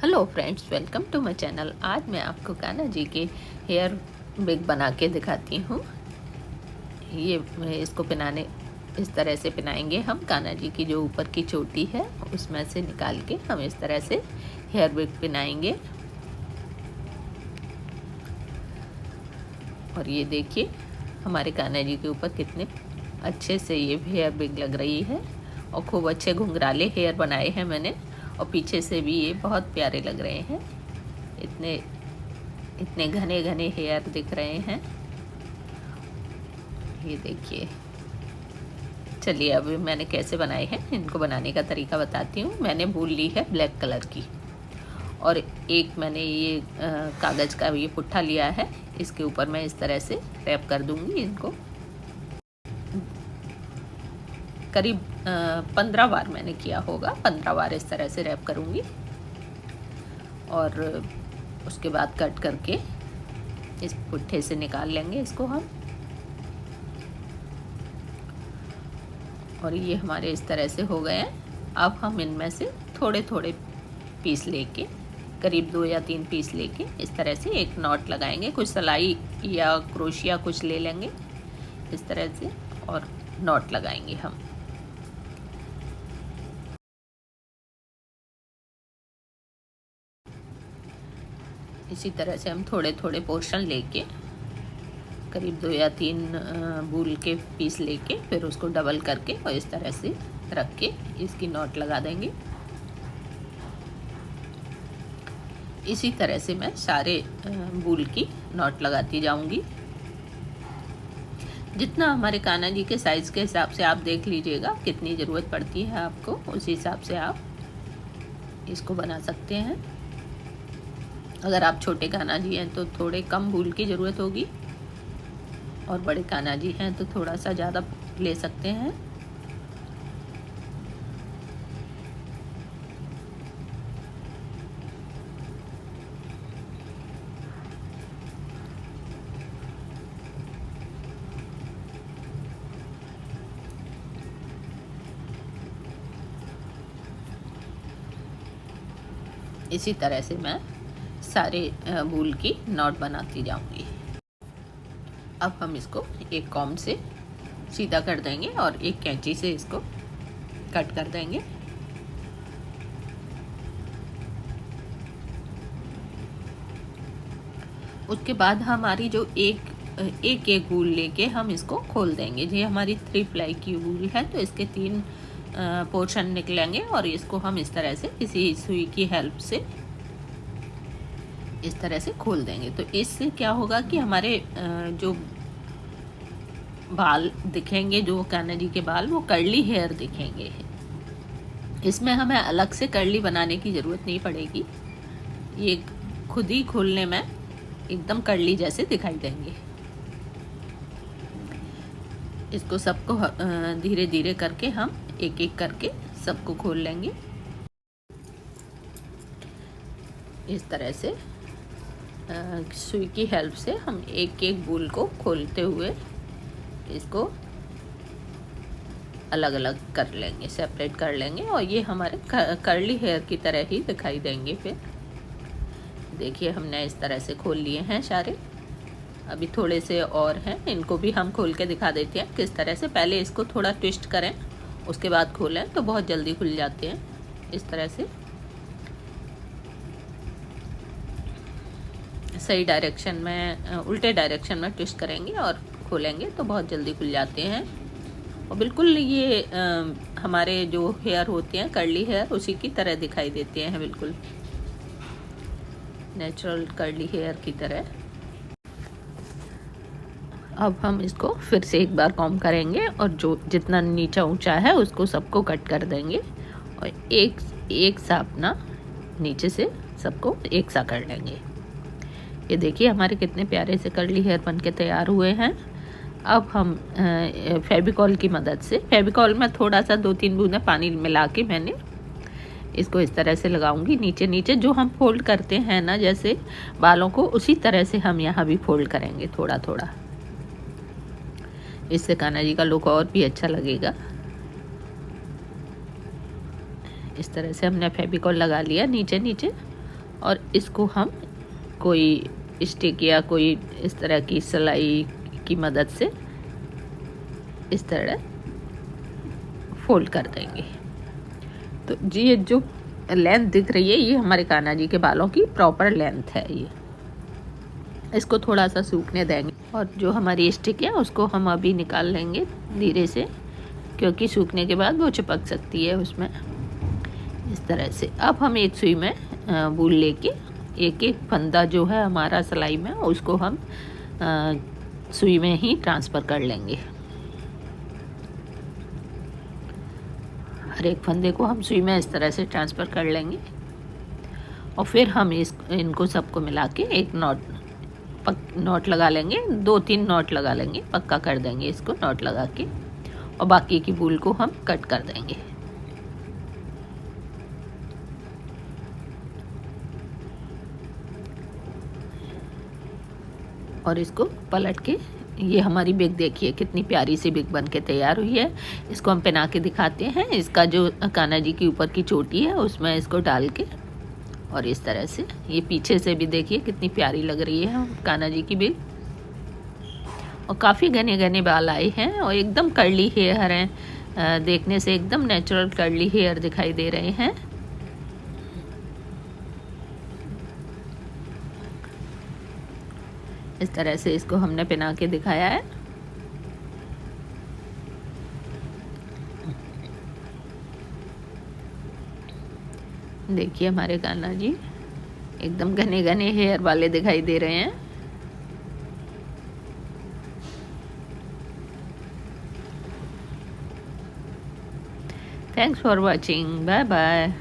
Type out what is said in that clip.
Hello friends, welcome to my channel. आज मैं आपको कान्हा जी के हेयर विग बना के दिखाती हूँ। इसको पहनाने इस तरह से पहनाएंगे हम। कान्हा जी की जो ऊपर की चोटी है उसमें से निकाल के हम इस तरह से हेयर विग पहनाएंगे। और ये देखिए हमारे कान्हा जी के ऊपर कितने अच्छे से ये हेयर विग लग रही है और खूब अच्छे घुंघराले हेयर बनाए हैं मैंने। और पीछे से भी ये बहुत प्यारे लग रहे हैं। इतने इतने घने घने हेयर दिख रहे हैं। ये देखिए। चलिए अब मैंने कैसे बनाए हैं इनको बनाने का तरीका बताती हूँ। मैंने वूल ली है ब्लैक कलर की और एक मैंने ये कागज़ का ये पुट्ठा लिया है। इसके ऊपर मैं इस तरह से रैप कर दूंगी इनको। करीब 15 बार मैंने किया होगा। 15 बार इस तरह से रैप करूंगी और उसके बाद कट करके इस पुट्ठे से निकाल लेंगे इसको हम। और ये हमारे इस तरह से हो गए हैं। अब हम इनमें से थोड़े थोड़े पीस लेके, करीब 2 या 3 पीस लेके इस तरह से एक नॉट लगाएंगे। कुछ सिलाई या क्रोशिया कुछ ले लेंगे इस तरह से और नॉट लगाएंगे हम। इसी तरह से हम थोड़े थोड़े पोर्शन लेके, करीब 2 या 3 वूल के पीस लेके फिर उसको डबल करके और इस तरह से रख के इसकी नॉट लगा देंगे। इसी तरह से मैं सारे वूल की नॉट लगाती जाऊंगी। जितना हमारे कान्हा जी के साइज़ के हिसाब से आप देख लीजिएगा कितनी ज़रूरत पड़ती है आपको, उसी हिसाब से आप इसको बना सकते हैं। अगर आप छोटे कान्हा जी हैं तो थोड़े कम वूल की ज़रूरत होगी और बड़े कान्हा जी हैं तो थोड़ा सा ज़्यादा ले सकते हैं। इसी तरह से मैं सारे वूल की नॉट बनाती जाऊंगी। अब हम इसको एक कॉम्ब से सीधा कर देंगे और एक कैंची से इसको कट कर देंगे। उसके बाद हमारी जो एक वूल लेके हम इसको खोल देंगे। ये हमारी 3 प्लाई की वूल है तो इसके 3 पोर्शन निकलेंगे और इसको हम इस तरह से किसी सुई की हेल्प से इस तरह से खोल देंगे। तो इससे क्या होगा कि हमारे जो बाल दिखेंगे, जो कान्हा जी के बाल, वो कर्ली हेयर दिखेंगे। इसमें हमें अलग से कर्ली बनाने की ज़रूरत नहीं पड़ेगी। ये खुद ही खोलने में एकदम कर्ली जैसे दिखाई देंगे। इसको सबको धीरे धीरे करके हम एक एक करके सबको खोल लेंगे। इस तरह से सुई की हेल्प से हम एक एक वूल को खोलते हुए इसको अलग अलग कर लेंगे, सेपरेट कर लेंगे और ये हमारे कर्ली हेयर की तरह ही दिखाई देंगे। फिर देखिए हमने इस तरह से खोल लिए हैं सारे। अभी थोड़े से और हैं, इनको भी हम खोल के दिखा देते हैं किस तरह से। पहले इसको थोड़ा ट्विस्ट करें उसके बाद खोलें तो बहुत जल्दी खुल जाते हैं। इस तरह से सही डायरेक्शन में, उल्टे डायरेक्शन में ट्विस्ट करेंगे और खोलेंगे तो बहुत जल्दी खुल जाते हैं। और बिल्कुल ये हमारे जो हेयर होते हैं कर्ली हेयर उसी की तरह दिखाई देते हैं, बिल्कुल नेचुरल कर्ली हेयर की तरह। अब हम इसको फिर से एक बार कॉम्ब करेंगे और जो जितना नीचा ऊंचा है उसको सबको कट कर देंगे और एक सा अपना नीचे से सबको एक सा कर लेंगे। ये देखिए हमारे कितने प्यारे से कर्ली हेयर बन के तैयार हुए हैं। अब हम फेविकॉल की मदद से, फेविकॉल में थोड़ा सा 2-3 बूंदें पानी मिला के मैंने इसको इस तरह से लगाऊंगी नीचे नीचे। जो हम फोल्ड करते हैं ना जैसे बालों को, उसी तरह से हम यहाँ भी फोल्ड करेंगे थोड़ा थोड़ा। इससे कान्हा जी का लुक और भी अच्छा लगेगा। इस तरह से हमने फेविकॉल लगा लिया नीचे नीचे और इसको हम कोई स्टिक या कोई इस तरह की सिलाई की मदद से इस तरह फोल्ड कर देंगे। तो जी ये जो लेंथ दिख रही है ये हमारे कान्हा जी के बालों की प्रॉपर लेंथ है। ये इसको थोड़ा सा सूखने देंगे और जो हमारी स्टिक है उसको हम अभी निकाल लेंगे धीरे से, क्योंकि सूखने के बाद वो चिपक सकती है उसमें। इस तरह से अब हम एक सुई में वूल लेके एक एक फंदा जो है हमारा सिलाई में उसको हम सुई में ही ट्रांसफ़र कर लेंगे। हर एक फंदे को हम सुई में इस तरह से ट्रांसफ़र कर लेंगे और फिर हम इनको सबको मिला के एक नॉट लगा लेंगे, 2-3 नॉट लगा लेंगे, पक्का कर देंगे इसको नॉट लगा के, और बाकी की वूल को हम कट कर देंगे। और इसको पलट के ये हमारी बिग देखिए कितनी प्यारी सी बिग बन के तैयार हुई है। इसको हम पहना के दिखाते हैं। इसका जो कान्हा जी की ऊपर की चोटी है उसमें इसको डाल के और इस तरह से ये पीछे से भी देखिए कितनी प्यारी लग रही है कान्हा जी की बिग। और काफ़ी घने घने बाल आए हैं और एकदम कर्ली हेयर हैं, देखने से एकदम नेचुरल कर्ली हेयर दिखाई दे रहे हैं। इस तरह से इसको हमने पहना के दिखाया है। देखिए हमारे कान्हा जी एकदम घने घने हेयर वाले दिखाई दे रहे हैं। Thanks for watching, bye bye.